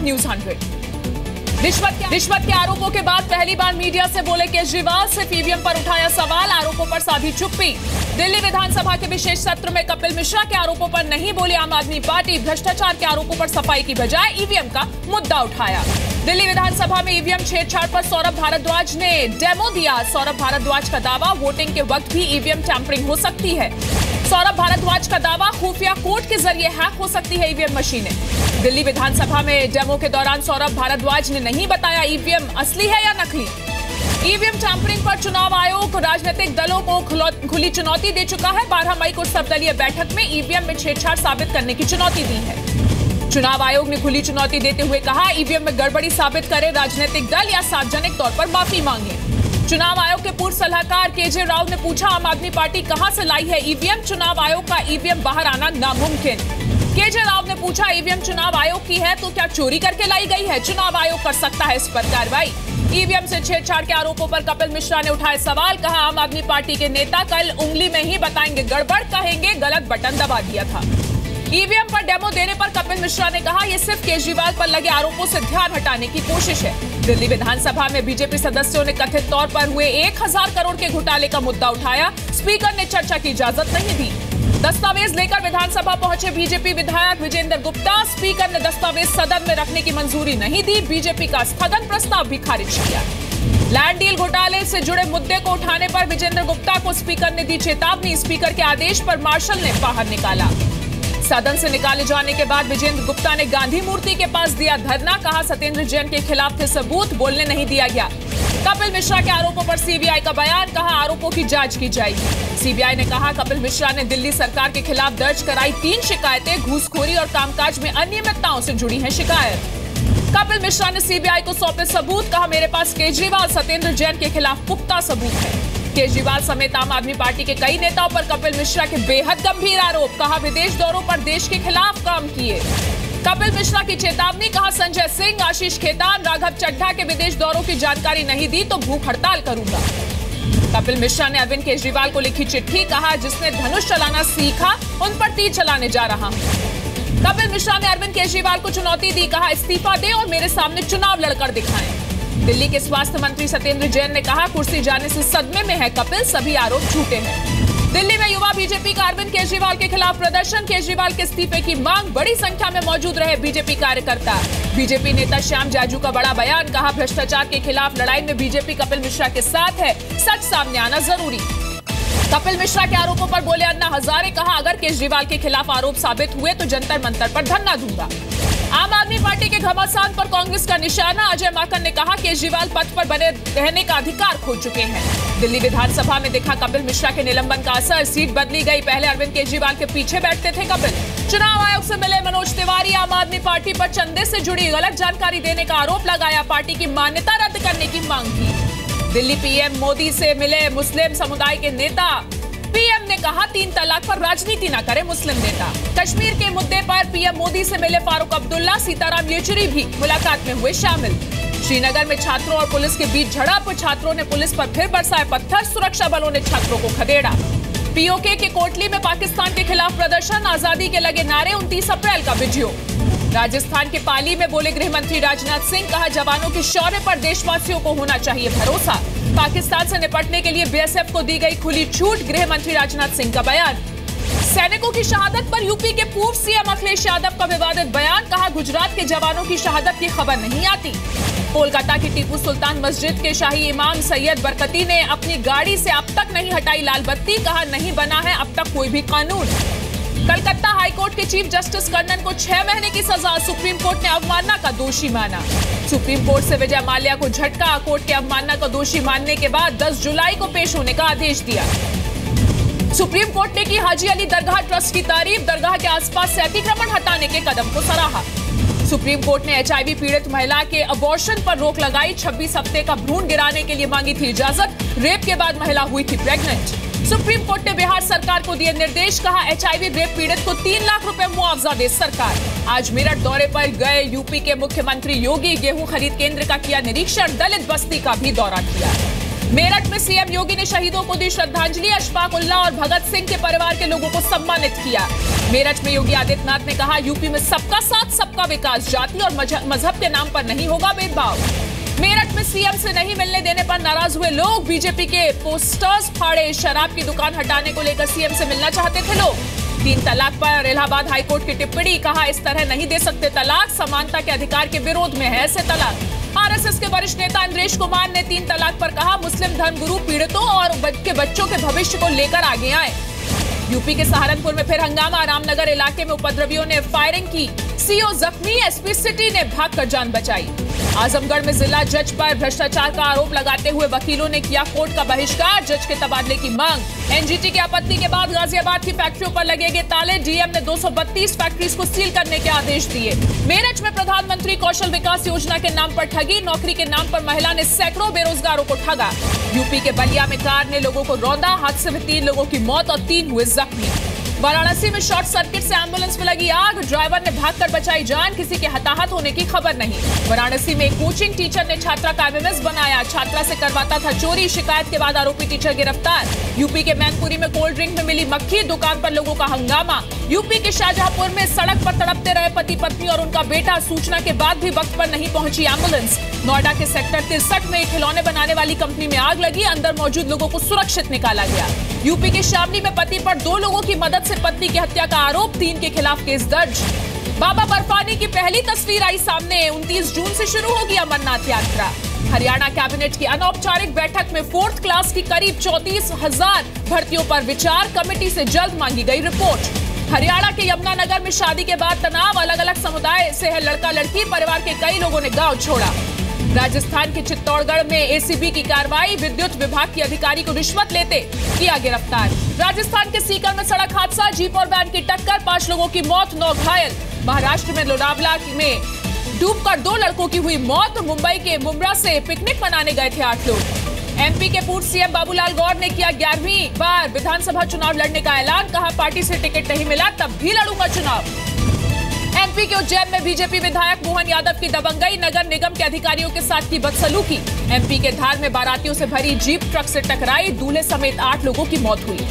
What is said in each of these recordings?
News 100। रिश्वत के आरोपों के बाद पहली बार मीडिया से बोले केजरीवाल, सिर्फ ईवीएम पर उठाया सवाल, आरोपों पर साधी चुप्पी। दिल्ली विधानसभा के विशेष सत्र में कपिल मिश्रा के आरोपों पर नहीं बोली आम आदमी पार्टी, भ्रष्टाचार के आरोपों पर सफाई की बजाय ईवीएम का मुद्दा उठाया। दिल्ली विधानसभा में ईवीएम छेड़छाड़ पर सौरभ भारद्वाज ने डेमो दिया। सौरभ भारद्वाज का दावा, वोटिंग के वक्त भी ईवीएम टैंपरिंग हो सकती है। सौरभ भारद्वाज का दावा, खुफिया कोड के जरिए हैक हो सकती है ईवीएम मशीनें। दिल्ली विधानसभा में डेमो के दौरान सौरभ भारद्वाज ने नहीं बताया ईवीएम असली है या नकली। ईवीएम टैंपरिंग पर चुनाव आयोग राजनीतिक दलों को खुली चुनौती दे चुका है। 12 मई को सर्वदलीय बैठक में ईवीएम में छेड़छाड़ साबित करने की चुनौती दी है। चुनाव आयोग ने खुली चुनौती देते हुए कहा, ईवीएम में गड़बड़ी साबित करे राजनीतिक दल या सार्वजनिक तौर पर माफी मांगे। चुनाव आयोग के पूर्व सलाहकार केजे राव ने पूछा, आम आदमी पार्टी कहां से लाई है ईवीएम? चुनाव आयोग का ईवीएम बाहर आना नामुमकिन। केजे राव ने पूछा, ईवीएम चुनाव आयोग की है तो क्या चोरी करके लाई गई है? चुनाव आयोग कर सकता है इस पर कार्रवाई। ईवीएम से छेड़छाड़ के आरोपों पर कपिल मिश्रा ने उठाए सवाल, कहा आम आदमी पार्टी के नेता कल उंगली में ही बताएंगे गड़बड़, कहेंगे गलत बटन दबा दिया था। ईवीएम पर डेमो देने पर कपिल मिश्रा ने कहा, यह सिर्फ केजरीवाल पर लगे आरोपों से ध्यान हटाने की कोशिश है। दिल्ली विधानसभा में बीजेपी सदस्यों ने कथित तौर पर हुए 1000 करोड़ के घोटाले का मुद्दा उठाया। स्पीकर ने चर्चा की इजाजत नहीं दी। दस्तावेज लेकर विधानसभा पहुंचे बीजेपी विधायक विजेंद्र गुप्ता, स्पीकर ने दस्तावेज सदन में रखने की मंजूरी नहीं दी। बीजेपी का स्थगन प्रस्ताव भी खारिज किया। लैंड डील घोटाले से जुड़े मुद्दे को उठाने पर विजेंद्र गुप्ता को स्पीकर ने दी चेतावनी। स्पीकर के आदेश पर मार्शल ने बाहर निकाला। सदन से निकाले जाने के बाद विजेंद्र गुप्ता ने गांधी मूर्ति के पास दिया धरना, कहा सत्येंद्र जैन के खिलाफ थे सबूत, बोलने नहीं दिया गया। कपिल मिश्रा के आरोपों पर सीबीआई का बयान, कहा आरोपों की जांच की जाएगी। सीबीआई ने कहा, कपिल मिश्रा ने दिल्ली सरकार के खिलाफ दर्ज कराई 3 शिकायतें, घूसखोरी और कामकाज में अनियमितताओं से जुड़ी है शिकायत। कपिल मिश्रा ने सीबीआई को सौंपे सबूत, कहा मेरे पास केजरीवाल, सत्येंद्र जैन के खिलाफ पुख्ता सबूत है। केजरीवाल समेत आम आदमी पार्टी के कई नेताओं पर कपिल मिश्रा के बेहद गंभीर आरोप, कहा विदेश दौरों पर देश के खिलाफ काम किए। कपिल मिश्रा की चेतावनी, कहा संजय सिंह, आशीष खेतान, राघव चड्ढा के विदेश दौरों की जानकारी नहीं दी तो भूख हड़ताल करूंगा। कपिल मिश्रा ने अरविंद केजरीवाल को लिखी चिट्ठी, कहा जिसने धनुष चलाना सीखा उन पर तीर चलाने जा रहा हूं। कपिल मिश्रा ने अरविंद केजरीवाल को चुनौती दी, कहा इस्तीफा दे और मेरे सामने चुनाव लड़कर दिखाएं। दिल्ली के स्वास्थ्य मंत्री सत्येंद्र जैन ने कहा, कुर्सी जाने से सदमे में है कपिल, सभी आरोप झूठे हैं। दिल्ली में युवा बीजेपी का अरविंद केजरीवाल के खिलाफ प्रदर्शन, केजरीवाल के इस्तीफे की मांग, बड़ी संख्या में मौजूद रहे बीजेपी कार्यकर्ता। बीजेपी नेता श्याम जाजू का बड़ा बयान, कहा भ्रष्टाचार के खिलाफ लड़ाई में बीजेपी कपिल मिश्रा के साथ है, सच सामने आना जरूरी। कपिल मिश्रा के आरोपों पर बोले अन्ना हजारे, कहा अगर केजरीवाल के खिलाफ आरोप साबित हुए तो जंतर मंतर पर धरना दूंगा। आम आदमी पार्टी के घमासान पर कांग्रेस का निशाना, अजय माकन ने कहा केजरीवाल पद पर बने रहने का अधिकार खो चुके हैं। दिल्ली विधानसभा में देखा कपिल मिश्रा के निलंबन का असर, सीट बदली गई, पहले अरविंद केजरीवाल के पीछे बैठते थे कपिल। चुनाव आयोग से मिले मनोज तिवारी, आम आदमी पार्टी पर चंदे से जुड़ी गलत जानकारी देने का आरोप लगाया, पार्टी की मान्यता रद्द करने की मांग की। दिल्ली पीएम मोदी से मिले मुस्लिम समुदाय के नेता, पीएम ने कहा 3 तलाक पर राजनीति न करे मुस्लिम नेता। कश्मीर के मुद्दे पर पीएम मोदी से मिले फारूक अब्दुल्ला, सीताराम येचुरी भी मुलाकात में हुए शामिल। श्रीनगर में छात्रों और पुलिस के बीच झड़प, छात्रों ने पुलिस पर फिर बरसाए पत्थर, सुरक्षा बलों ने छात्रों को खदेड़ा। पीओके के कोटली में पाकिस्तान के खिलाफ प्रदर्शन, आजादी के लगे नारे, 29 अप्रैल का वीडियो। राजस्थान के पाली में बोले गृह मंत्री राजनाथ सिंह, कहा जवानों के शौर्य पर देशवासियों को होना चाहिए भरोसा। पाकिस्तान से निपटने के लिए बीएसएफ को दी गई खुली छूट, गृह मंत्री राजनाथ सिंह का बयान। सैनिकों की शहादत पर यूपी के पूर्व सीएम अखिलेश यादव का विवादित बयान, कहा गुजरात के जवानों की शहादत की खबर नहीं आती। कोलकाता की टीपू सुल्तान मस्जिद के शाही इमाम सैयद बरकती ने अपनी गाड़ी से अब तक नहीं हटाई लाल बत्ती, कहा नहीं बना है अब तक कोई भी कानून। कलकत्ता हाईकोर्ट के चीफ जस्टिस कर्णन को 6 महीने की सजा, सुप्रीम कोर्ट ने अवमानना का दोषी माना। सुप्रीम कोर्ट से विजय माल्या को झटका, कोर्ट के अवमानना का दोषी मानने के बाद 10 जुलाई को पेश होने का आदेश दिया। सुप्रीम कोर्ट ने की हाजी अली दरगाह ट्रस्ट की तारीफ, दरगाह के आसपास से अतिक्रमण हटाने के कदम को सराहा। सुप्रीम कोर्ट ने एचआईवी पीड़ित महिला के अबॉर्शन पर रोक लगाई, 26 हफ्ते का भ्रूण गिराने के लिए मांगी थी इजाजत, रेप के बाद महिला हुई थी प्रेग्नेंट। सुप्रीम कोर्ट ने बिहार सरकार को दिए निर्देश, कहा एचआईवी रेप पीड़ित को 3 लाख रुपए मुआवजा दे सरकार। आज मेरठ दौरे पर गए यूपी के मुख्यमंत्री योगी, गेहूं खरीद केंद्र का किया निरीक्षण, दलित बस्ती का भी दौरा किया। मेरठ में सीएम योगी ने शहीदों को दी श्रद्धांजलि। अशफाक उल्लाह और भगत सिंह के परिवार के लोगों को सम्मानित किया। मेरठ में योगी आदित्यनाथ ने कहा, यूपी में सबका साथ सबका विकास, जाति और मजहब के नाम पर नहीं होगा भेदभाव। मेरठ में सीएम से नहीं मिलने देने पर नाराज हुए लोग, बीजेपी के पोस्टर्स फाड़े। शराब की दुकान हटाने को लेकर सीएम से मिलना चाहते थे लोग। 3 तलाक पर इलाहाबाद हाईकोर्ट की टिप्पणी, कहा इस तरह नहीं दे सकते तलाक, समानता के अधिकार के विरोध में है ऐसे तलाक। आरएसएस के वरिष्ठ नेता इंद्रेश कुमार ने 3 तलाक पर कहा, मुस्लिम धर्मगुरु पीड़ितों और के बच्चों के भविष्य को लेकर आगे आए। यूपी के सहारनपुर में फिर हंगामा, रामनगर इलाके में उपद्रवियों ने फायरिंग की, सीओ जख्मी, एसपी सिटी ने भागकर जान बचाई। आजमगढ़ में जिला जज पर भ्रष्टाचार का आरोप लगाते हुए वकीलों ने किया कोर्ट का बहिष्कार, जज के तबादले की मांग। एनजीटी की आपत्ति के बाद गाजियाबाद की फैक्ट्रियों पर लगेंगे ताले, डीएम ने 232 फैक्ट्रीज को सील करने के आदेश दिए। मेरठ में प्रधानमंत्री कौशल विकास योजना के नाम पर ठगी, नौकरी के नाम पर महिला ने सैकड़ों बेरोजगारों को ठगा। यूपी के बलिया में कार ने लोगों को रौंदा, हादसे में 3 लोगों की मौत और 3 हुए जख्मी। वाराणसी में शॉर्ट सर्किट से एम्बुलेंस में लगी आग, ड्राइवर ने भागकर बचाई जान, किसी के हताहत होने की खबर नहीं। वाराणसी में एक कोचिंग टीचर ने छात्रा का एमएमएस बनाया, छात्रा से करवाता था चोरी, शिकायत के बाद आरोपी टीचर गिरफ्तार। यूपी के मैनपुरी में कोल्ड ड्रिंक में मिली मक्खी, दुकान पर लोगों का हंगामा। यूपी के शाहजहांपुर में सड़क पर तड़पते रहे पति पत्नी और उनका बेटा, सूचना के बाद भी वक्त पर नहीं पहुंची एम्बुलेंस। नोएडा के सेक्टर 63 में एक खिलौने बनाने वाली कंपनी में आग लगी, अंदर मौजूद लोगों को सुरक्षित निकाला गया। यूपी के शामली में पति पर 2 लोगों की मदद से पत्नी की हत्या का आरोप, 3 के खिलाफ केस दर्ज। बाबा बर्फानी की पहली तस्वीर आई सामने, 29 जून से शुरू होगी अमरनाथ यात्रा। हरियाणा कैबिनेट की अनौपचारिक बैठक में 4th क्लास की करीब 34,000 भर्तियों पर विचार, कमेटी से जल्द मांगी गई रिपोर्ट। हरियाणा के यमुनानगर में शादी के बाद तनाव, अलग अलग समुदाय से है लड़का लड़की, परिवार के कई लोगों ने गांव छोड़ा। राजस्थान के चित्तौड़गढ़ में एसीबी की कार्रवाई, विद्युत विभाग के अधिकारी को रिश्वत लेते किया गिरफ्तार। राजस्थान के सीकर में सड़क हादसा, जीप और वैन की टक्कर, 5 लोगों की मौत, 9 घायल। महाराष्ट्र में लोनावला में डूबकर 2 लड़कों की हुई मौत। मुंबई के मुंब्रा से पिकनिक मनाने गए थे 8 लोग। एमपी के पूर्व सीएम बाबूलाल गौर ने किया 11वीं बार विधानसभा चुनाव लड़ने का ऐलान, कहा पार्टी से टिकट नहीं मिला तब भी लड़ूंगा चुनाव। एमपी के उज्जैन में बीजेपी विधायक मोहन यादव की दबंगई, नगर निगम के अधिकारियों के साथ की बदसलूकी। एमपी के धार में बारातियों से भरी जीप ट्रक से टकराई, दूल्हे समेत 8 लोगों की मौत हुई।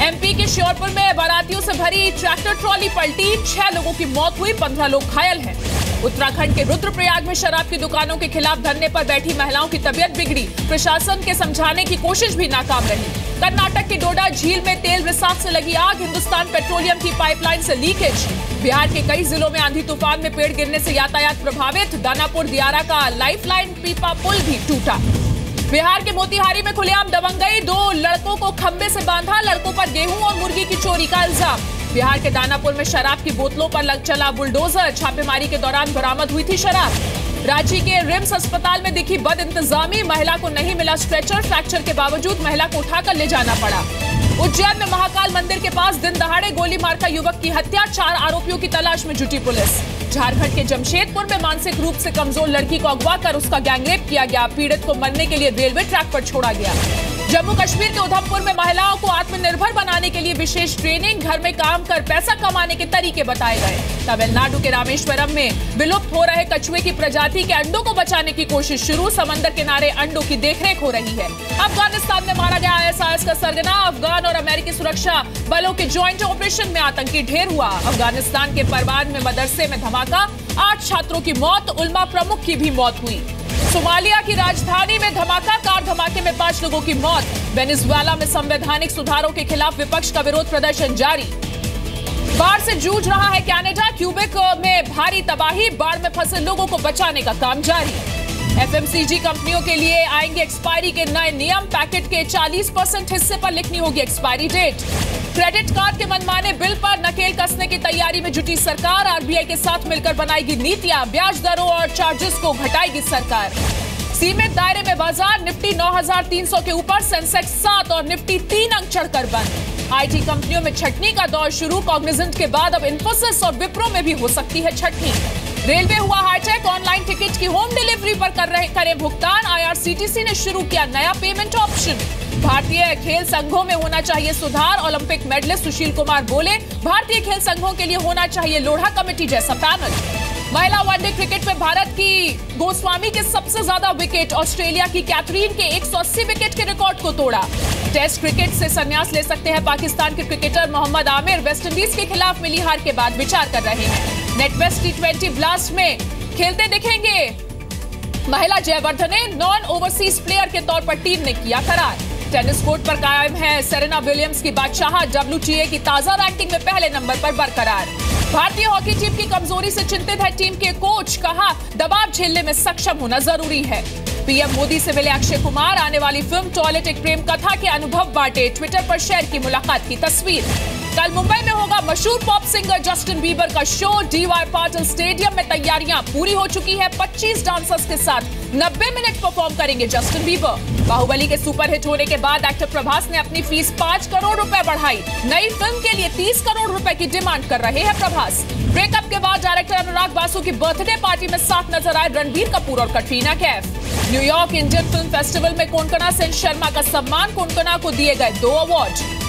एमपी के श्योरपुर में बारातियों से भरी ट्रैक्टर ट्रॉली पलटी, 6 लोगों की मौत हुई, 15 लोग घायल हैं। उत्तराखंड के रुद्रप्रयाग में शराब की दुकानों के खिलाफ धरने पर बैठी महिलाओं की तबीयत बिगड़ी, प्रशासन के समझाने की कोशिश भी नाकाम रही। कर्नाटक की डोडा झील में तेल रिसाव से लगी आग, हिंदुस्तान पेट्रोलियम की पाइपलाइन से लीकेज। बिहार के कई जिलों में आंधी तूफान में पेड़ गिरने से यातायात प्रभावित, दानापुर दियारा का लाइफलाइन पीपा पुल भी टूटा। बिहार के मोतिहारी में खुलेआम दबंगई, 2 लड़कों को खंबे से बांधा, लड़कों पर गेहूं और मुर्गी की चोरी का इल्जाम। बिहार के दानापुर में शराब की बोतलों पर लग चला बुलडोजर, छापेमारी के दौरान बरामद हुई थी शराब। रांची के रिम्स अस्पताल में दिखी बद इंतजामी, महिला को नहीं मिला स्ट्रेचर, फ्रैक्चर के बावजूद महिला को उठाकर ले जाना पड़ा। उज्जैन में महाकाल मंदिर के पास दिन दहाड़े गोली मारकर युवक की हत्या, 4 आरोपियों की तलाश में जुटी पुलिस। झारखंड के जमशेदपुर में मानसिक रूप से कमजोर लड़की को अगवा कर उसका गैंगरेप किया गया, पीड़ित को मरने के लिए रेलवे ट्रैक पर छोड़ा गया। जम्मू कश्मीर के उधमपुर में महिलाओं को आत्मनिर्भर बनाने के लिए विशेष ट्रेनिंग, घर में काम कर पैसा कमाने के तरीके बताए गए। तमिलनाडु के रामेश्वरम में विलुप्त हो रहे कछुए की प्रजाति के अंडों को बचाने की कोशिश शुरू, समंदर किनारे अंडों की देखरेख हो रही है। अफगानिस्तान में मारा गया आईएसआईएस का सरगना, अफगान और अमेरिकी सुरक्षा बलों के ज्वाइंट ऑपरेशन में आतंकी ढेर हुआ। अफगानिस्तान के परवान में मदरसे में धमाका, 8 छात्रों की मौत, उलमा प्रमुख की भी मौत हुई। सोमालिया की राजधानी में धमाका, कार धमाके में 5 लोगों की मौत। वेनेजुएला में संवैधानिक सुधारों के खिलाफ विपक्ष का विरोध प्रदर्शन जारी। बाढ़ से जूझ रहा है कनाडा, क्यूबेक में भारी तबाही, बाढ़ में फंसे लोगों को बचाने का काम जारी। एफएमसीजी कंपनियों के लिए आएंगे एक्सपायरी के नए नियम, पैकेट के 40% हिस्से पर लिखनी होगी एक्सपायरी डेट। क्रेडिट कार्ड के मनमाने बिल पर नकेल कसने की तैयारी में जुटी सरकार, आरबीआई के साथ मिलकर बनाएगी नीतियां, ब्याज दरों और चार्जेस को घटाएगी सरकार। सीमित दायरे में बाजार, निफ्टी 9,300 के ऊपर, सेंसेक्स 7 और निफ्टी 3 अंक चढ़कर बंद। आईटी कंपनियों में छटनी का दौर शुरू, कॉग्निजेंट के बाद अब इन्फोसिस और विप्रो में भी हो सकती है छटनी। रेलवे हुआ हाईटेक, ऑनलाइन टिकट की होम डिलीवरी पर करें भुगतान, आईआरसीटीसी ने शुरू किया नया पेमेंट ऑप्शन। भारतीय खेल संघों में होना चाहिए सुधार, ओलंपिक मेडलिस्ट सुशील कुमार बोले, भारतीय खेल संघों के लिए होना चाहिए लोढ़ा कमेटी जैसा पैनल। महिला वनडे क्रिकेट में भारत की गोस्वामी के सबसे ज्यादा विकेट ऑस्ट्रेलिया की कैथरीन के 180 विकेट के रिकॉर्ड को तोड़ा। टेस्ट क्रिकेट से संन्यास ले सकते हैं पाकिस्तान के क्रिकेटर मोहम्मद आमिर। वेस्टइंडीज के खिलाफ मिली हार के बाद विचार कर रहे हैं। नेटवेस्ट T20 ब्लास्ट में खेलते दिखेंगे महिला जयवर्धने। नॉन ओवरसीज प्लेयर के तौर पर टीम ने किया करार। टेनिस कोर्ट पर कायम है सेरेना विलियम्स की बादशाहत। WTA की ताजा रैंकिंग में पहले नंबर पर बरकरार। भारतीय हॉकी टीम की कमजोरी से चिंतित है टीम के कोच। कहा दबाव झेलने में सक्षम होना जरूरी है। पीएम मोदी से मिले अक्षय कुमार। आने वाली फिल्म टॉयलेट एक प्रेम कथा के अनुभव बांटे। ट्विटर पर शेयर की मुलाकात की तस्वीर। कल मुंबई में होगा मशहूर पॉप सिंगर जस्टिन बीबर का शो। DY पाटिल स्टेडियम में तैयारियां पूरी हो चुकी है। 25 डांसर्स के साथ 90 मिनट परफॉर्म करेंगे जस्टिन बीबर। बाहुबली के सुपरहिट होने के बाद एक्टर प्रभास ने अपनी फीस 5 करोड़ रुपए बढ़ाई। नई फिल्म के लिए 30 करोड़ रुपए की डिमांड कर रहे हैं प्रभास। ब्रेकअप के बाद डायरेक्टर अनुराग बासु की बर्थडे पार्टी में साथ नजर आए रणबीर कपूर और Katrina Kaif. New York Indian film festival में कोंकणा सेन शर्मा का सम्मान। कोंकणा को दिए गए 2 अवार्ड।